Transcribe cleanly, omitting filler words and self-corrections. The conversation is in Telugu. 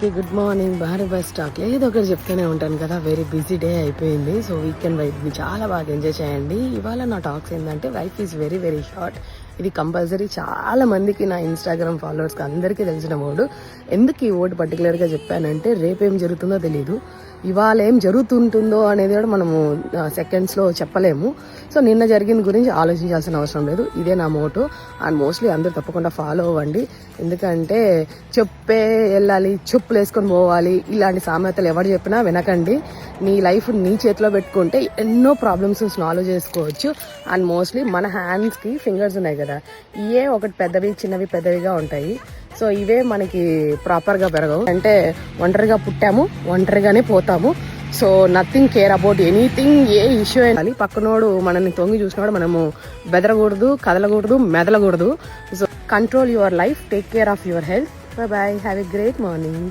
Good morning. Bharat bus stock ఏదో ఒకటి చెప్తూనే ఉంటాను కదా. వెరీ బిజీ డే అయిపోయింది. సో వీకెండ్ వైఫ్ని చాలా బాగా ఎంజాయ్ చేయండి. ఇవాళ నా టాక్స్ ఏంటంటే life is very very short. ఇది కంపల్సరీ చాలా మందికి, నా ఇన్స్టాగ్రామ్ ఫాలోవర్స్కి అందరికీ తెలిసిన వర్డ్. ఎందుకు ఈ వర్డ్ పర్టికులర్గా చెప్పానంటే రేపేం జరుగుతుందో తెలీదు, ఇవాళ ఏం జరుగుతుంటుందో అనేది కూడా మనము సెకండ్స్లో చెప్పలేము. సో నిన్న జరిగిన గురించి ఆలోచించాల్సిన అవసరం లేదు. ఇదే నా మోటో. అండ్ మోస్ట్లీ అందరూ తప్పకుండా ఫాలో అవ్వండి. ఎందుకంటే చెప్పే వెళ్ళాలి, చెప్పులు వేసుకొని పోవాలి, ఇలాంటి సామెతలు ఎవరు చెప్పినా వినకండి. నీ లైఫ్ నీ చేతిలో పెట్టుకుంటే ఎన్నో ప్రాబ్లమ్స్ సాల్వ్ చేసుకోవచ్చు. అండ్ మోస్ట్లీ మన హ్యాండ్స్కి ఫింగర్స్ ఉన్నాయి కదా, ఇవే ఒకటి పెద్దవి చిన్నవి పెద్దవిగా ఉంటాయి. సో ఇవే మనకి ప్రాపర్గా పెరగవు. అంటే ఒంటరిగా పుట్టాము, ఒంటరిగానే పోతాము. So nothing care about anything. ఏ ఇష్యూ అయినా పక్కనోడు మనల్ని తొంగి చూసినోడు మనము బెదరకూడదు, కదలకూడదు, మెదలకూడదు. So control your life, take care of your health. Bye bye, have a great morning.